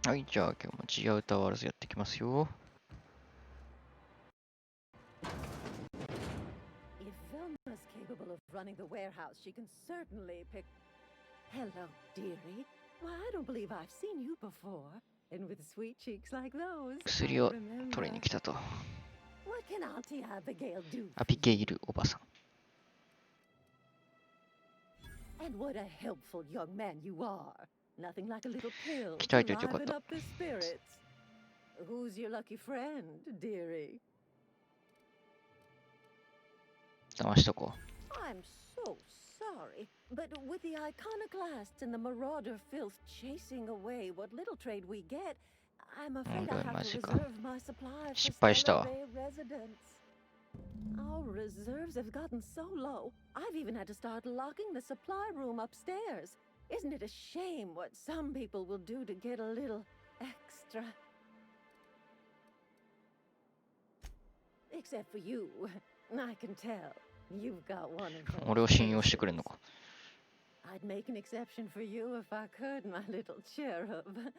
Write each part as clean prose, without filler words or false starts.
はい、じゃあ今日もジアウターワールズやっていきますよ。If Velma's capable of running the warehouse, she can certainly pick. Hello, dearie. Why, I don't believe I've seen you before. And with sweet cheeks like those, 薬 I を remember. 取りに来たと。 What can Auntie Abigail do ア for ビゲイ you? ルおばさん。 And what a helpful young man you are. Nothing like a little pill 鍛 to えておいてよかっ liven た。 up the spirits. Who's your lucky friend, dearie? 騙しとこ I'm so sorry, but with the iconoclasts and the marauder filth chasing away what little trade we get, I'm afraid I have to reserve my supply for 失敗したわ。 Stellar Bay residents. Our reserves have gotten so low, I've even had to start locking the supply room upstairs. Isn't it a shame what some people will do to get a little extra? Except for you, I can tell. You've got one of those 俺を信用してくれんのか。 I'd make an exception for you if I could, my little cherub.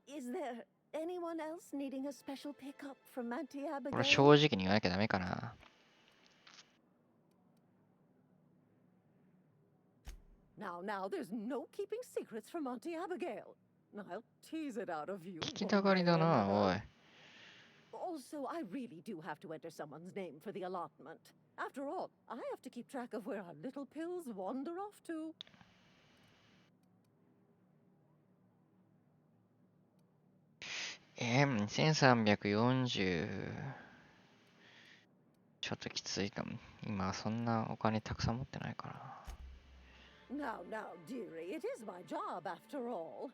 Is there anyone else needing a special pickup from Auntie 俺は Abigail? 正直に言わなきゃダメかな。 Now, there's no keeping secrets from Auntie Abigail. I'll tease it out of you. 聞きたがりだな、おい。 Also, I really do have to enter someone's name for the allotment. After all, I have to keep track of where our little pills wander off to. 1340。ちょっときついかも。今そんなお金たくさん持ってないから。 Now, dearie, it is my job after all.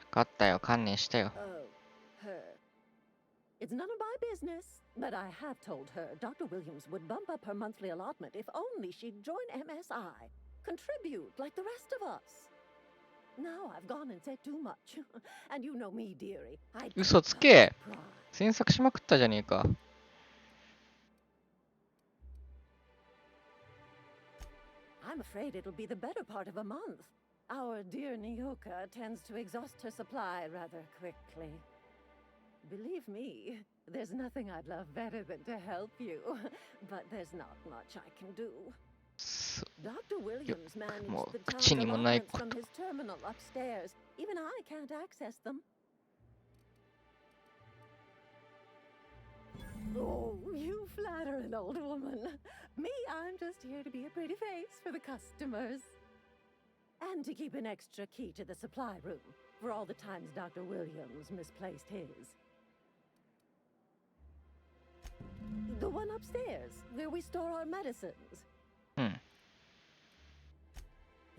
分かったよ、観念したよ。 Oh, her. It's none of my business, but I have told her Dr. Williams would bump up her monthly allotment if only she'd join MSI. Contribute like the rest of us. Now I've gone and said too much. And you know me, dearie. I 嘘つけ。詮索しまくったじゃねえか。 I'm afraid it'll be the better part of a month. Our dear Nyoka tends to exhaust her supply rather quickly. Believe me, there's nothing I'd love better than to help you. But there's not much I can do. Dr. Williams managed the town's allotments from his terminal upstairs. Even I can't access them. Oh, you flatter an old woman. Me, I'm just here to be a pretty face for the customers. And to keep an extra key to the supply room for all the times Dr. Williams misplaced his. The one upstairs, where we store our medicines.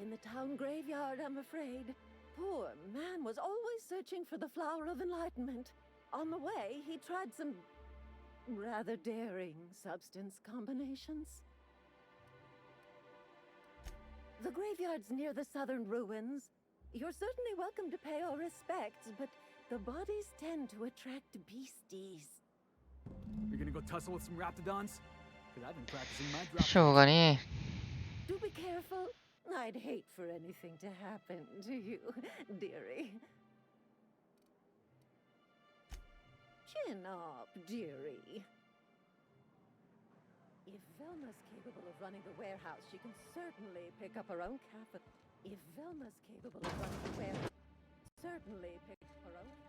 In the town graveyard, I'm afraid. Poor man was always searching for the flower of enlightenment. On the way, he tried some rather daring substance combinations. The graveyard's near the southern ruins. You're certainly welcome to pay our respects, but the bodies tend to attract beasties. You're gonna go tussle with some raptidons? Because I've been practicing my drop. しょうがねえ。 Do be careful. I'd hate for anything to happen to you, dearie. Chin up, dearie. If Velma's capable of running the warehouse, she can certainly pick up her own capital. If Velma's capable of running the warehouse, certainly pick up her own capital.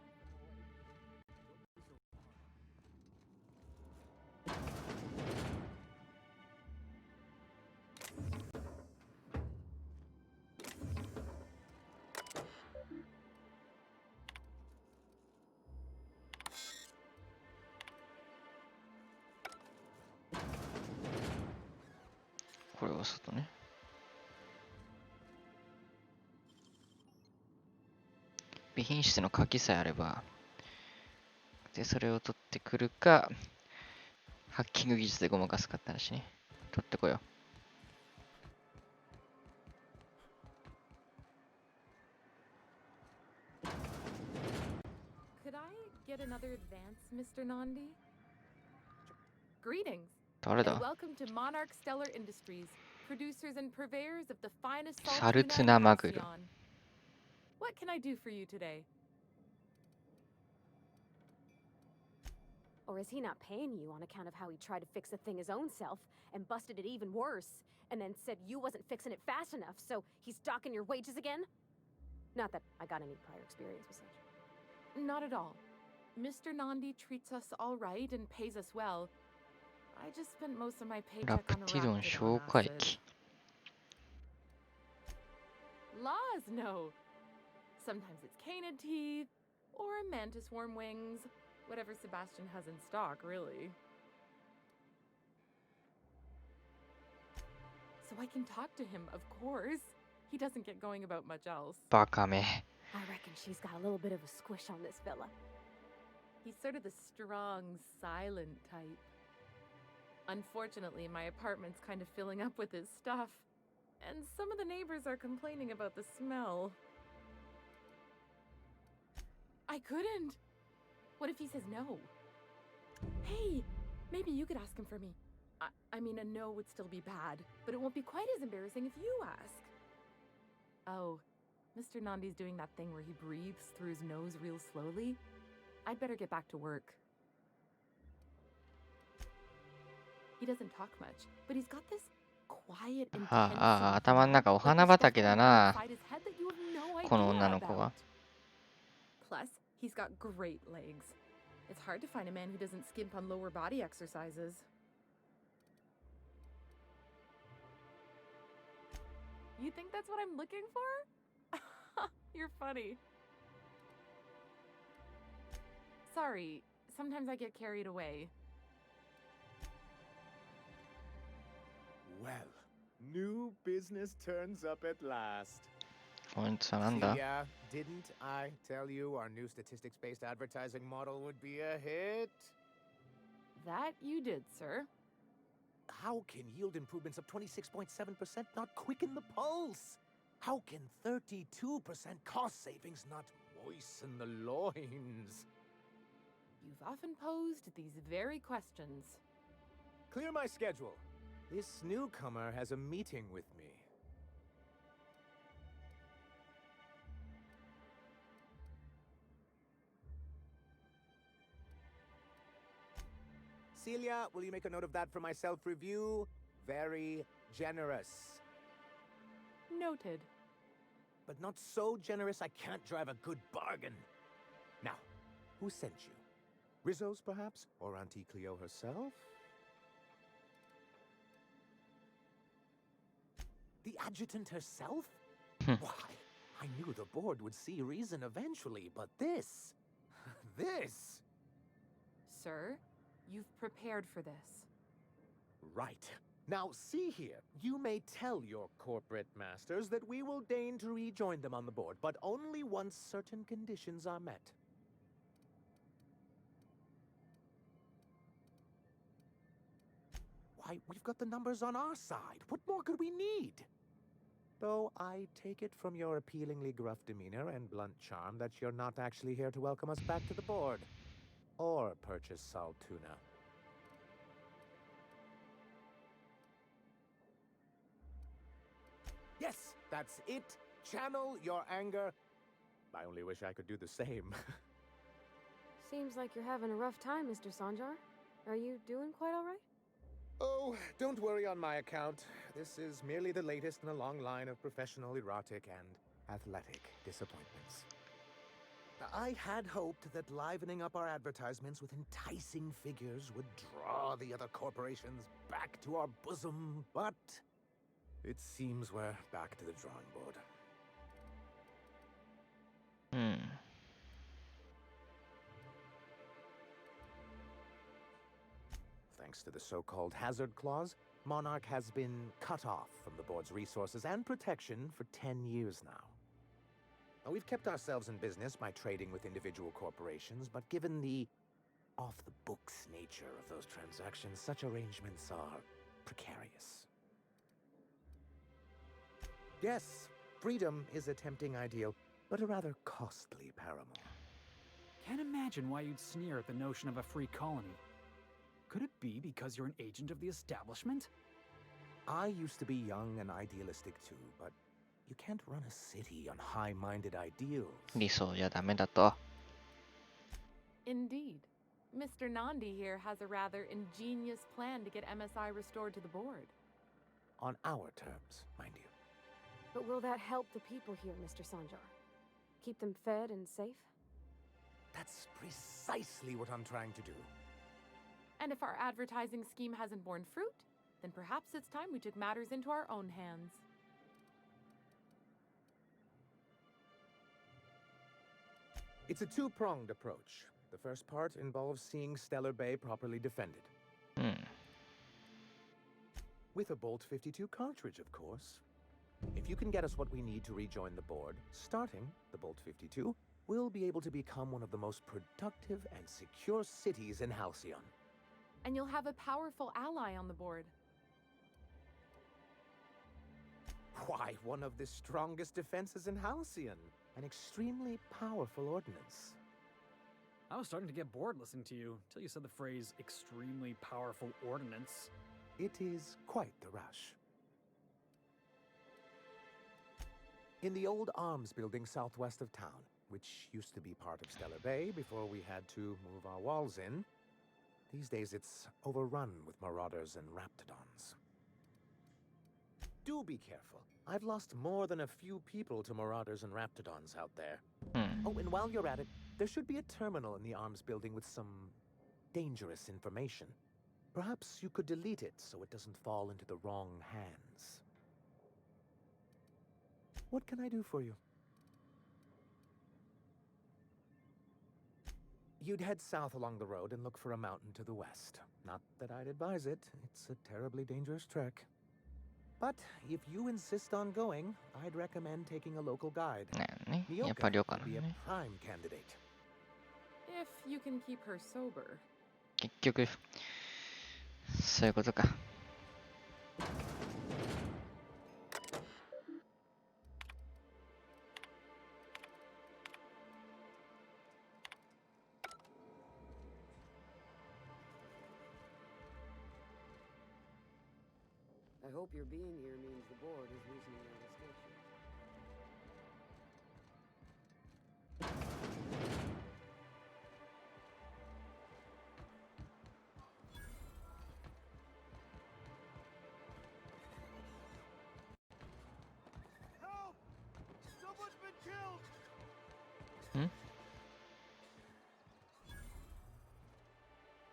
これを外ね。備品室の鍵さえあれば、でそれを取ってくるか、ハッキング技術でごまかすかったらしね。取ってこよう。 Could I get another advance, Mr. Nandi? Greetings. 誰 And だ？ welcome to Monarch Stellar Industries, producers and purveyors of the finest salt サル tuna ツ and ナマグロ。 halcyon. What can I do for you today? Or is he not paying you on account of how he tried to fix the thing his own self and busted it even worse, and then said you wasn't fixing it fast enough, so he's docking your wages again? Not that I got any prior experience with such. Not at all. Mr. Nandi treats us all right and pays us well. I just spent most of my ラ paycheck プ on ティドン Raptidon 消化 acid. 液。 Laws, no. Sometimes it's canid teeth, or mantis worm wings. Whatever Sebastian has in stock, really. So I can talk to him, of course. He doesn't get going about much else. バカめ。 I reckon she's got a little bit of a squish on this fella. He's sort of the strong, silent type. Unfortunately, my apartment's kind of filling up with his stuff. And some of the neighbors are complaining about the smell. I couldn't. What if he says no? Hey, maybe you could ask him for me. I mean, a no would still be bad, but it won't be quite as embarrassing if you ask. Oh, Mr. Nandi's doing that thing where he breathes through his nose real slowly. I'd better get back to work. He doesn't talk much, but he's got this quiet intensity. 頭の中お花畑だな。 inside his head that you have no この idea 女の子は。 about. Plus, he's got great legs. It's hard to find a man who doesn't skimp on lower body exercises. You think that's what I'm looking for? You're funny. Sorry, sometimes I get carried away. Well, new business turns up at last. こいつはなんだ Yeah, didn't I tell you our new statistics-based advertising model would be a hit? That you did, sir. How can yield improvements of 26.7% not quicken the pulse? How can 32% cost savings not moisten the loins? You've often posed these very questions. Clear my schedule. This newcomer has a meeting with me. Celia, will you make a note of that for my self-review? Very generous. Noted. But not so generous I can't drive a good bargain. Now, who sent you? Rizzo's, perhaps? Or Auntie Cleo herself? The adjutant herself? Why, I knew the board would see reason eventually, but this... this... Sir, you've prepared for this. Right. Now, see here. You may tell your corporate masters that we will deign to rejoin them on the board, but only once certain conditions are met. Why, we've got the numbers on our side. What more could we need? Though I take it from your appealingly gruff demeanor and blunt charm that you're not actually here to welcome us back to the board. Or purchase salt tuna. Yes, that's it. Channel your anger. I only wish I could do the same. Seems like you're having a rough time, Mr. Sanjar. Are you doing quite all right? Oh, don't worry on my account. This is merely the latest in a long line of professional erotic and athletic disappointments. I had hoped that livening up our advertisements with enticing figures would draw the other corporations back to our bosom, but it seems we're back to the drawing board. うん。 Thanks to the so-called hazard clause, Monarch has been cut off from the board's resources and protection for 10 years now. Now, we've kept ourselves in business by trading with individual corporations, but given the off-the-books nature of those transactions, such arrangements are precarious. Yes, freedom is a tempting ideal, but a rather costly paramour. Can't imagine why you'd sneer at the notion of a free colony. Could it be because you're an agent of the establishment? I used to be young and idealistic too, but You can't run a city on high-minded ideals. 理想じゃダメだと。 Indeed. Mr. Nandi here has a rather ingenious plan to get MSI restored to the board. On our terms, mind you. But will that help the people here, Mr. Sanjar? Keep them fed and safe? That's precisely what I'm trying to do. And if our advertising scheme hasn't borne fruit, then perhaps it's time we took matters into our own hands. It's a two-pronged approach. The first part involves seeing Stellar Bay properly defended. うん。 With a Bolt 52 cartridge, of course. If you can get us what we need to rejoin the board, starting the Bolt 52, we'll be able to become one of the most productive and secure cities in Halcyon. And you'll have a powerful ally on the board. Why, one of the strongest defenses in Halcyon. An extremely powerful ordnance. I was starting to get bored listening to you until you said the phrase extremely powerful ordnance. It is quite the rush. In the old arms building southwest of town, which used to be part of Stellar Bay before we had to move our walls in, these days it's overrun with marauders and raptidons. Do be careful. I've lost more than a few people to marauders and raptidons out there. うん。 Oh, and while you're at it, there should be a terminal in the arms building with some dangerous information. Perhaps you could delete it so it doesn't fall into the wrong hands. What can I do for you? You'd head south along the road and look for a mountain to the west. Not that I'd advise it. It's a terribly dangerous trek. But if you insist on going, I'd recommend taking a local guide. ね、やっぱ Nyoka りか would な be a ね。 prime candidate. If you can keep her sober. 結局、そういうことか。I hope your being here means the board is loosening their restrictions. Help! Someone's been killed! ん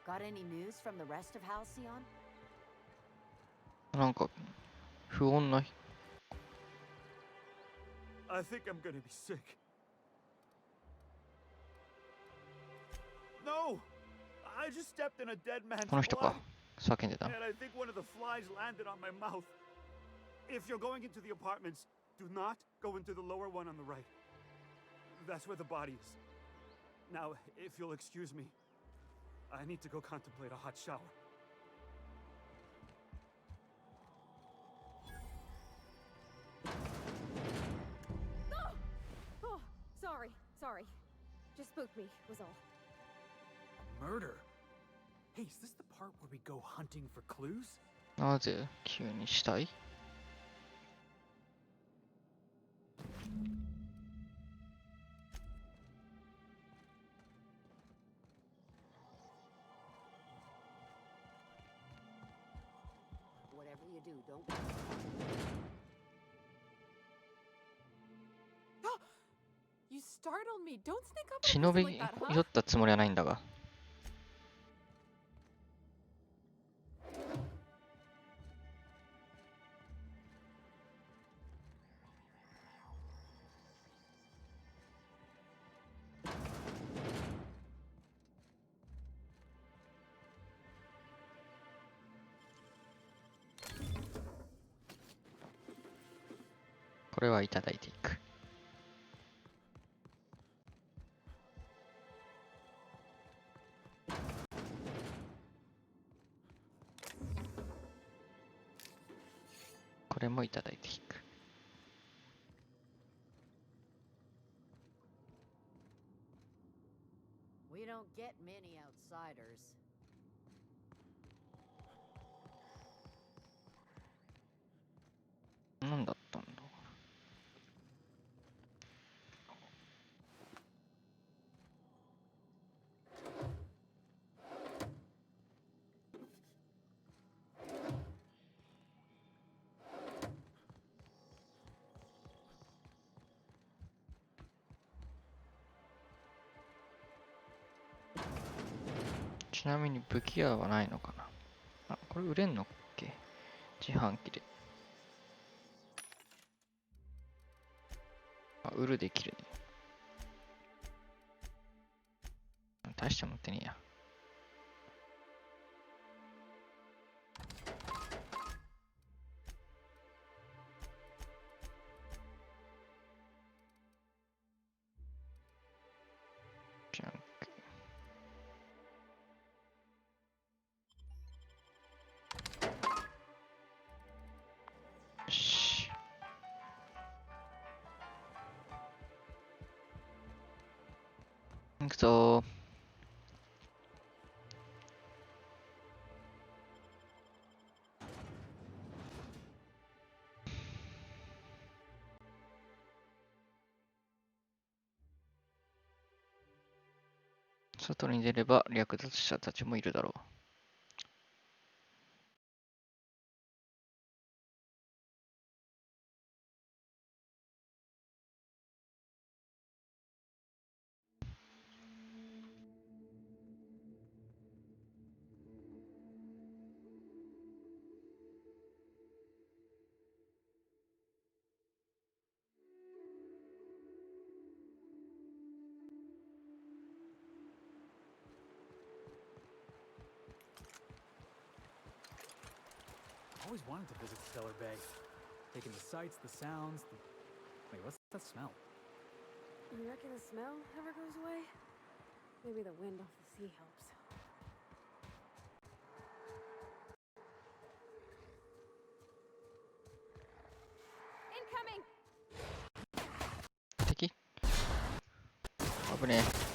Got any news from the rest of Halcyon? なんか、不穏な。 I think I'm gonna be sick. No! I just stepped in a dead man's この人 blood, か。叫んでた。 and I think one of the flies landed on my mouth. If you're going into the apartments, do not go into the lower one on the right. That's where the body is. Now, if you'll excuse me, I need to go contemplate a hot shower. Oh, sorry. Just spooked me, was all. Murder? Hey, is this the part where we go hunting for clues? なぜ急にしたい？ Whatever you do, don't. You startled me. Don't sneak up 忍 on び me like that, 寄 huh? ったつもりはないんだが。これはいただいていく。これもいただいていく。 We don't get many outsiders. なんだったんだ。ちなみに武器屋はないのかな。あ、これ売れんのっけ、自販機で。あ、売るできるね。大して持ってねえや。ジャンク。よし。行くぞー。外に出れば略奪者たちもいるだろう。Always wanted to visit Stellar Bay. Taking the sights, the sounds, the... Wait, what's that smell? You reckon the smell ever goes away? Maybe the wind off the sea helps. Incoming! 敵？危ねえ。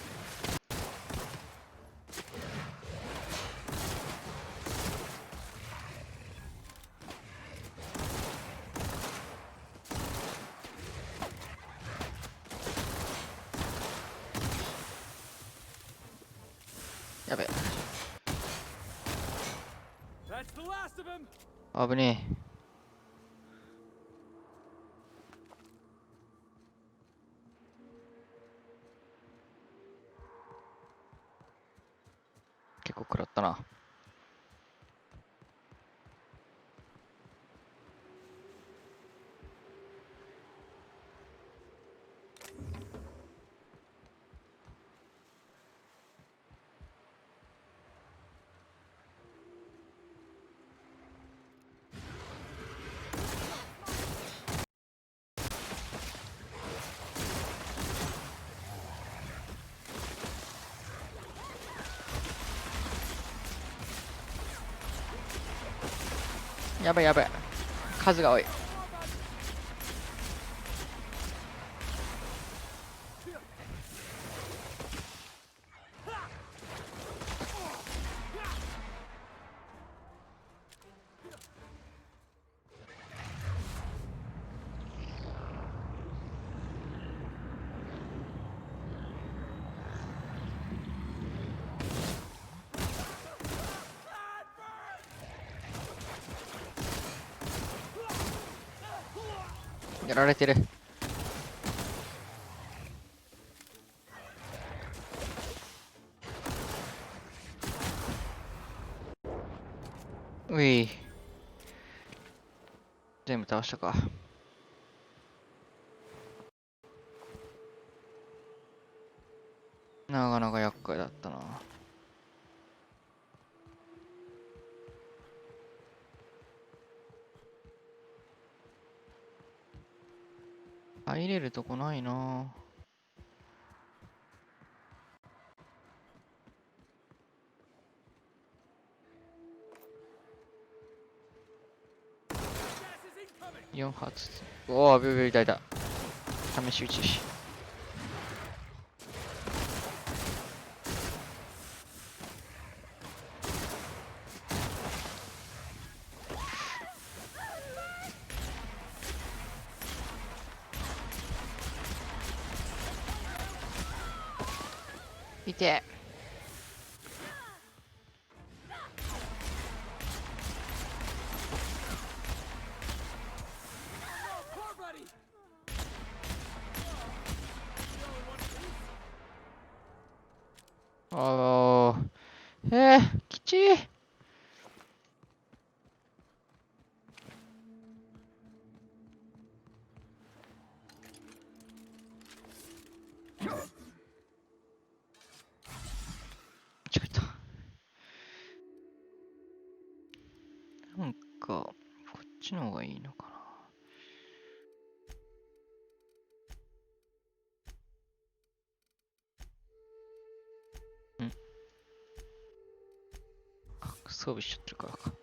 やべえ。That's the last of him! 危ねえ。結構食らったな。やばいやばい。数が多い。やられてる。うい。全部倒したか。なかなか厄介だったな。入れるとこないな。4発。おお、ビュービュー痛いた。試し撃ち。いて。ああ、ちの方がいいのかな。装備しちゃってるからか。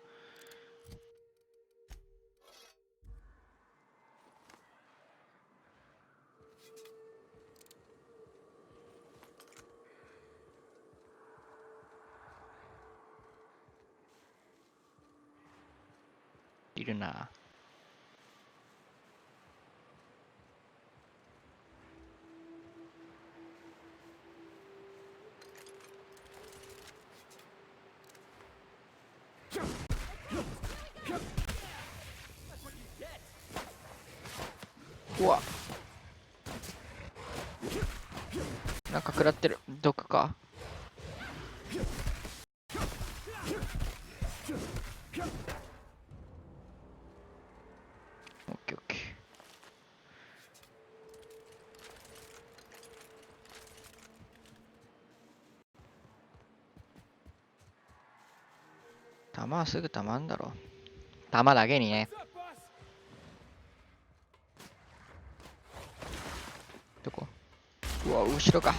いるな。うわ、なんか食らってる。毒か。オッケーオッケー。弾はすぐ弾んだろ。弾だけにね。どこ？うわ、後ろか。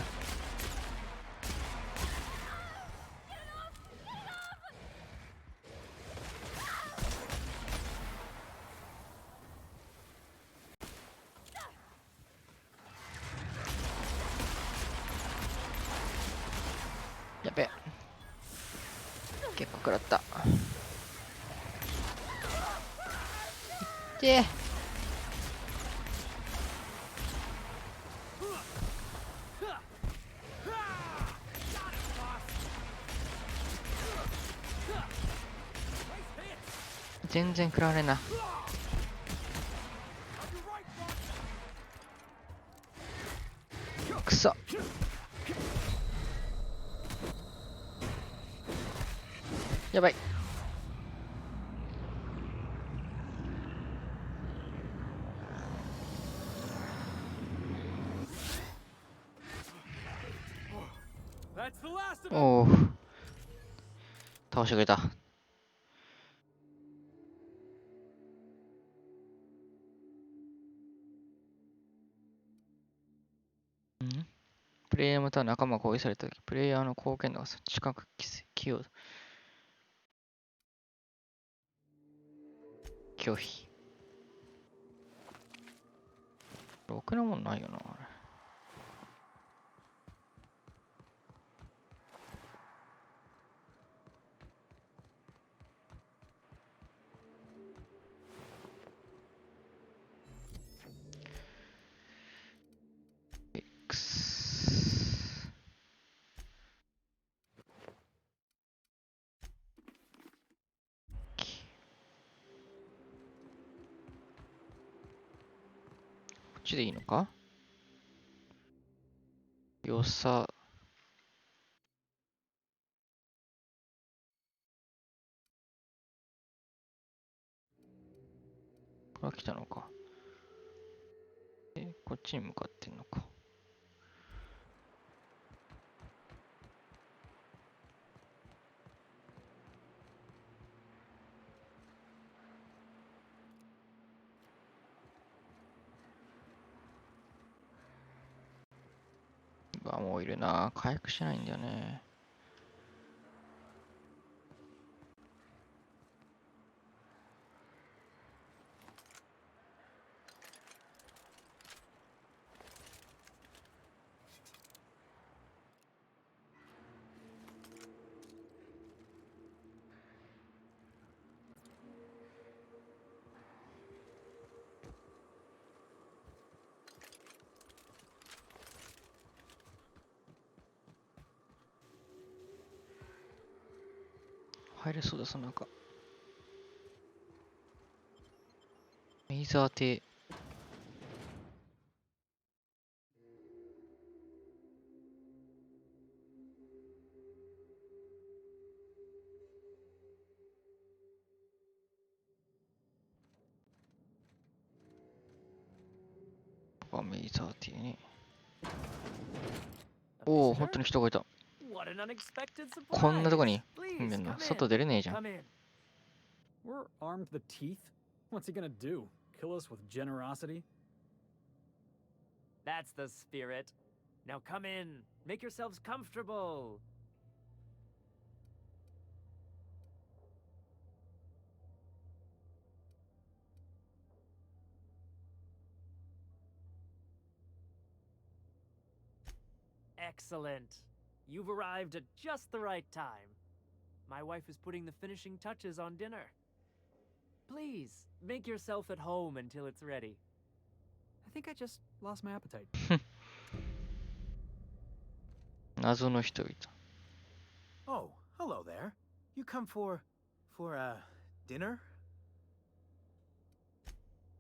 やべえ。結構食らった。いってえ。全然食らわれんな。くそ。やばい。おお、倒してくれた。プレイヤーまたは仲間が攻撃されたとき、プレイヤーの貢献度が近く寄与。拒否。ろくなもんないよな、あれ。こっちでいいのか？よさ。これは来たのか。こっちに向かってんのか。うわ、もういるな。回復しないんだよね。入れそうだ、その中。メイザー艇。メイザー艇ね。おお、本当に人がいた。こんなとこにいんの？外出れねえじゃん。We're armed to the teeth. What's he gonna do? Kill us with generosity? That's the spirit. Now come in. Make yourselves comfortable. Excellent. You've arrived at just the right time. My wife is putting the finishing touches on dinner. Please, make yourself at home until it's ready. I think I just lost my appetite. 謎の人々。 Oh, hello there. You come for dinner?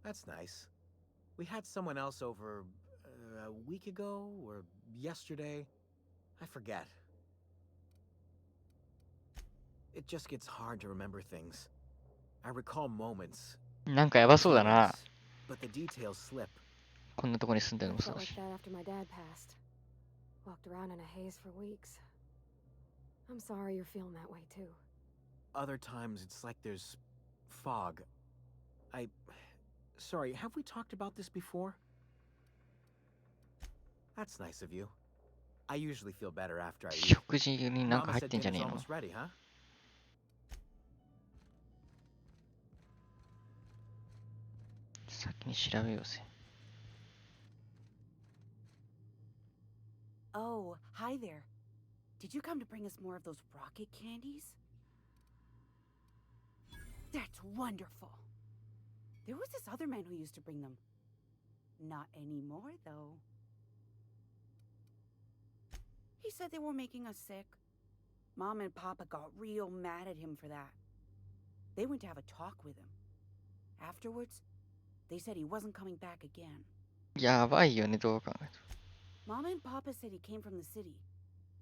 That's nice. We had someone else over a week ago or yesterday. I forget. It just gets hard to remember things. I recall moments, なんかやばそうだな。 but the details slip. こんなとこに住んでるの I もそう felt だ like し。 that after my dad passed. Walked around in a haze for weeks. I'm sorry you're feeling that way too. Other times it's like there's fog. Sorry, have we talked about this before? That's nice of you. I usually feel better after I eat. 食事になんか Mama 入っ said てんじゃ dinner's ねえの almost ready, huh? 先に調べようぜ。 Oh, hi there. Did you come to bring us more of those rocket candies? That's wonderful. There was this other man who used to bring them. Not anymore, though. He said they were making us sick. Mom and Papa got real mad at him for that. They went to have a talk with him. Afterwards, they said he wasn't coming back again. やばいよね、どう考えても。 Mama and Papa said he came from the city.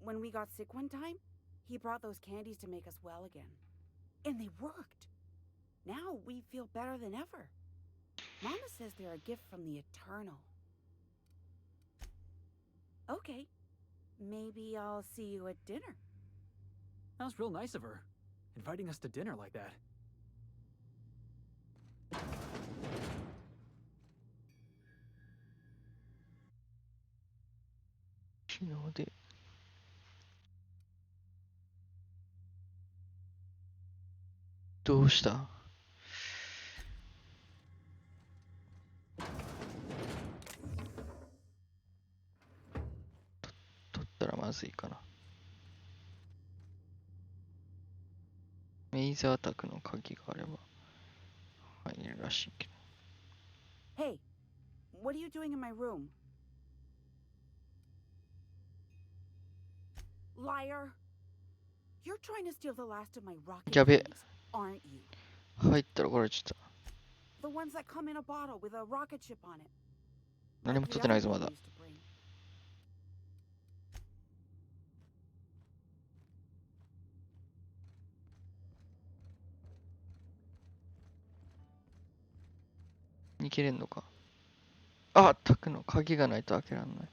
When we got sick one time, he brought those candies to make us well again. And they worked. Now we feel better than ever. Mama says they're a gift from the Eternal. Okay. Maybe I'll see you at dinner. That was real nice of her, inviting us to dinner like that. 昨日で。どうした？取ったらまずいかな。メイザー宅の鍵があれば入るらしいけど。 Hey, what are you doing in my room? Liar! You're trying to steal the last of my rocket やべえ。 candies, aren't you? 入ったら怒られちゃった。 The ones that come in a bottle with a rocket ship on it. 何も取ってないぞ、まだ。 used to bring. 逃げれんのか。あ、宅の鍵がないと開けらんない。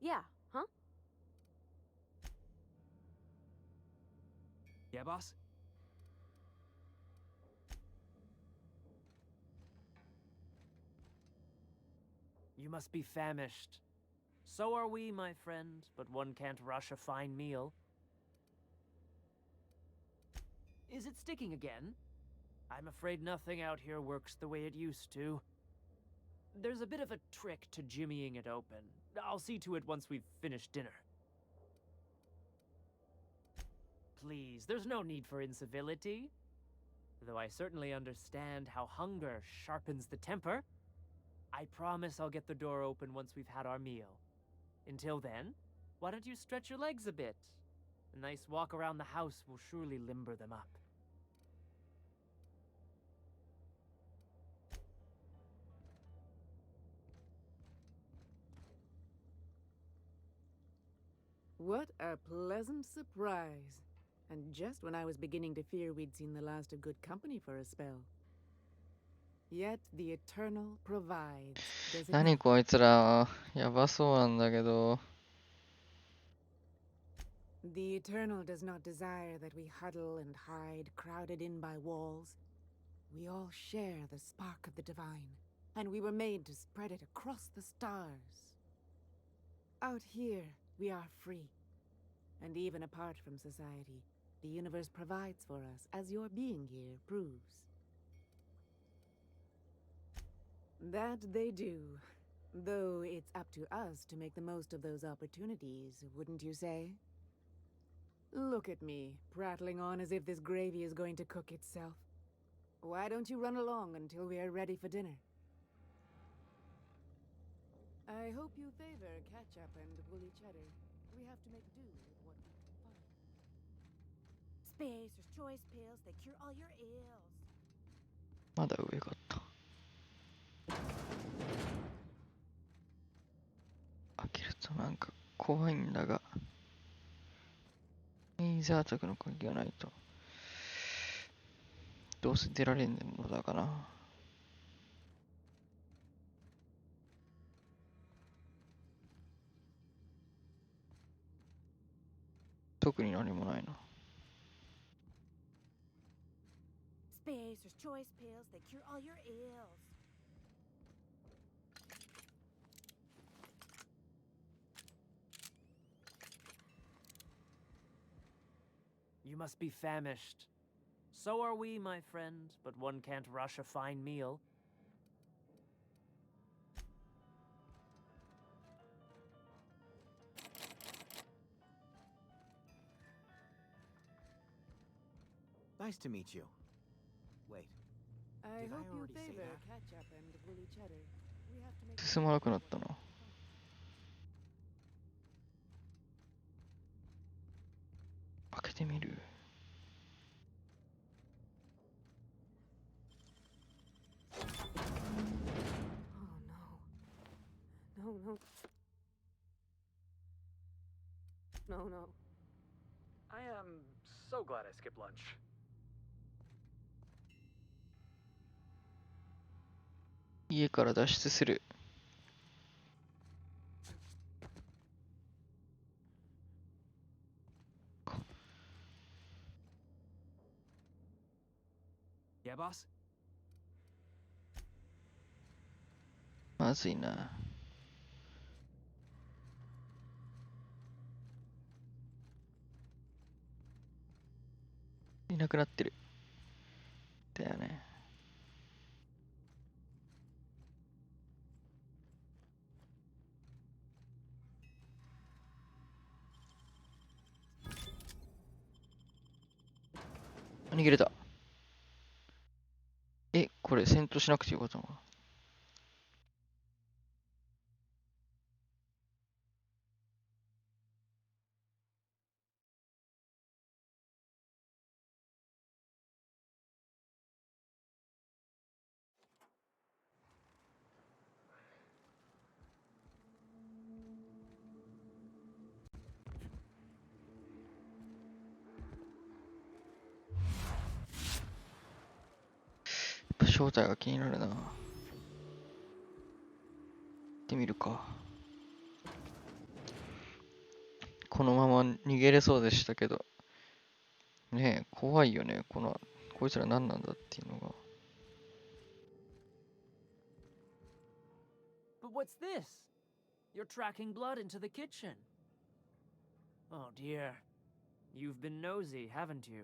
Yeah, huh? Yeah, boss? You must be famished. So are we, my friend, but one can't rush a fine meal. Is it sticking again? I'm afraid nothing out here works the way it used to. There's a bit of a trick to jimmying it open. I'll see to it once we've finished dinner. Please, there's no need for incivility. Though I certainly understand how hunger sharpens the temper. I promise I'll get the door open once we've had our meal. Until then, why don't you stretch your legs a bit? A nice walk around the house will surely limber them up. What a pleasant surprise. And just when I was beginning to fear we'd seen the last of good company for a spell. Yet the Eternal provides. Does it 何 not? こいつら、やばそうなんだけど。 The Eternal does not desire that we huddle and hide, crowded in by walls. We all share the spark of the divine, and we were made to spread it across the stars. Out here, we are free. And even apart from society, the universe provides for us, as your being here proves. That they do. Though it's up to us to make the most of those opportunities, wouldn't you say? Look at me, prattling on as if this gravy is going to cook itself. Why don't you run along until we are ready for dinner? I hope you favor ketchup and woolly cheddar. We have to make do with what we can find. Spacer's choice pills, they cure all your ills. まだ上があった。開けるとなんか怖いんだが、レーザー宅の鍵がないとどうせ出られんのだかな。特に何もないな。Spacer's choice pills, they cure all your ills. You must be famished. So are we, my friend, but one can't rush a fine meal. Nice to meet you. Wait. I Did I hope you already say favor that? ketchup and woolly cheddar. We have to make 進まなくなったな。開けてみる。Oh no. No, no. No, no. I am so glad I skipped lunch. 家から脱出する。Yeah, boss? まずいな。いなくなってる。だよね。逃げれた。え、これ戦闘しなくてよかったのか。やっぱ正体が気になるな。行ってみるか。このまま逃げれそうでしたけど。ねえ、怖いよね。こいつら何なんだっていうのが。But what's this? You're tracking blood into the kitchen. Oh dear. You've been nosy, haven't you?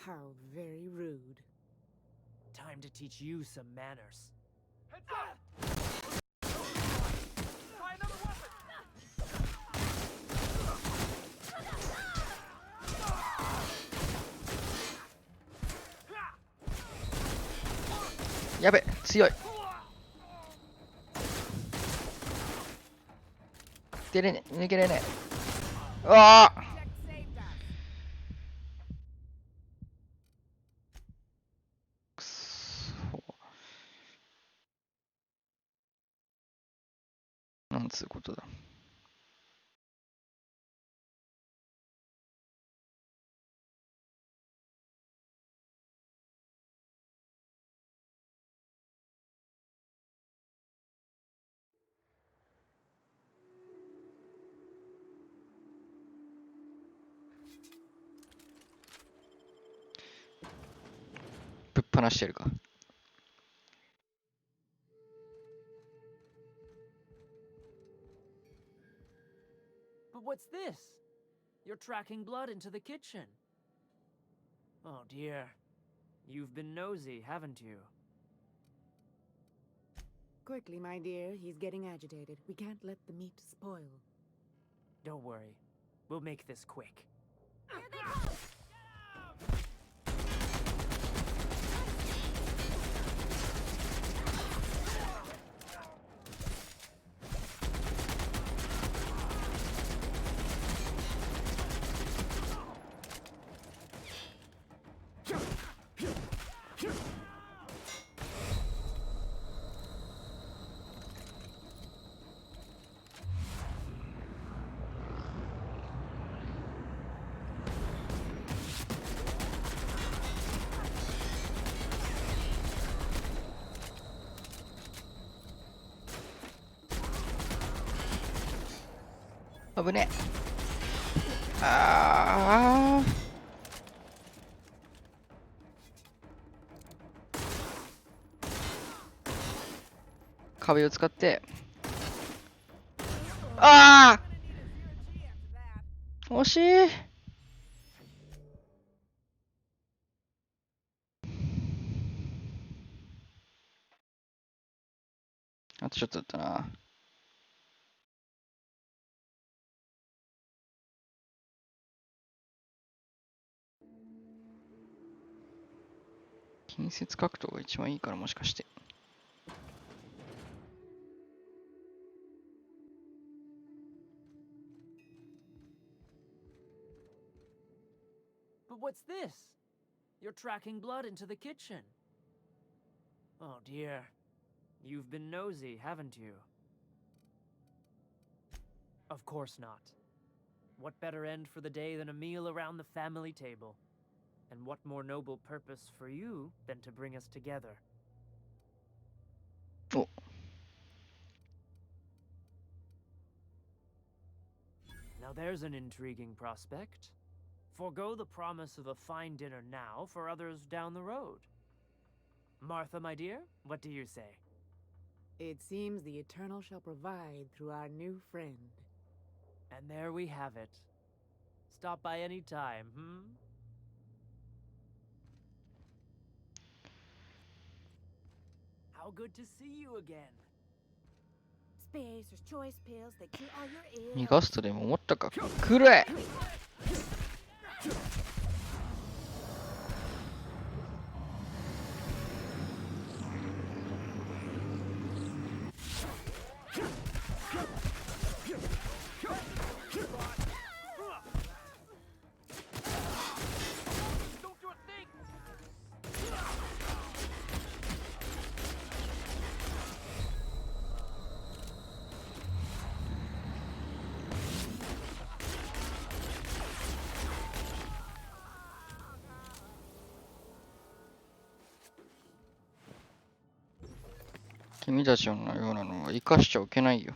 How very rude. Time to teach you some manners. Heads up! Try another weapon! やべ、強い。出れねえ、抜けれねえ。うわあ。くそ。なんつうことだ。ぶっ放してるか。But what's this? You're tracking blood into the kitchen. Oh dear. You've been nosy, haven't you? Quickly, my dear. He's getting agitated. We can't let the meat spoil. Don't worry. We'll make this quick.危ね。ああ。壁を使って。ああ。惜しい。あとちょっとだったな。近接格闘が一番いいから、もしかして。But what's this? You're tracking blood into the kitchen. Oh dear. You've been nosy, haven't you? Of course not. What better end for the day than a meal around the family table? And what more noble purpose for you than to bring us together? Oh. Now there's an intriguing prospect. Forgo the promise of a fine dinner now for others down the road. Martha, my dear, what do you say? It seems the Eternal shall provide through our new friend. And there we have it. Stop by any time, How good to see you again. Spacer's choice pills, they cure all your 逃 ills. がすとでも思ったか。くれ。君たちのようなのは生かしちゃいけないよ。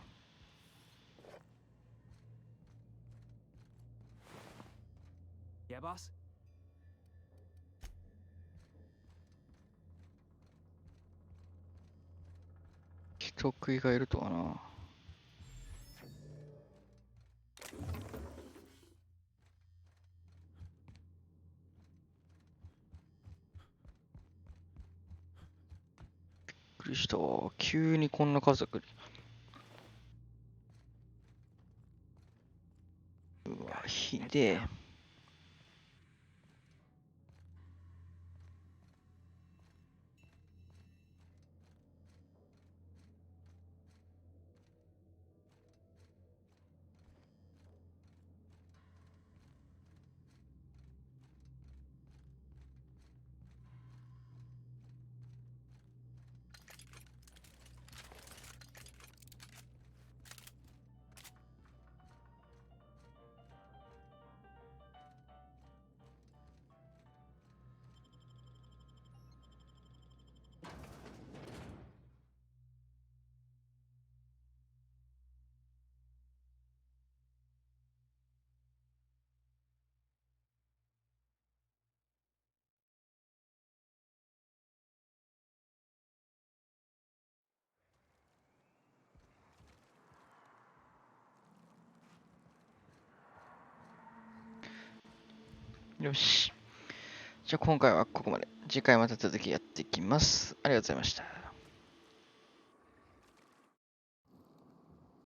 Yeah, boss? 人食いがいるとはな。びっくりした。急にこんな家族。うわ、ひでえ。よし。じゃあ今回はここまで。次回また続きやっていきます。ありがとうございました。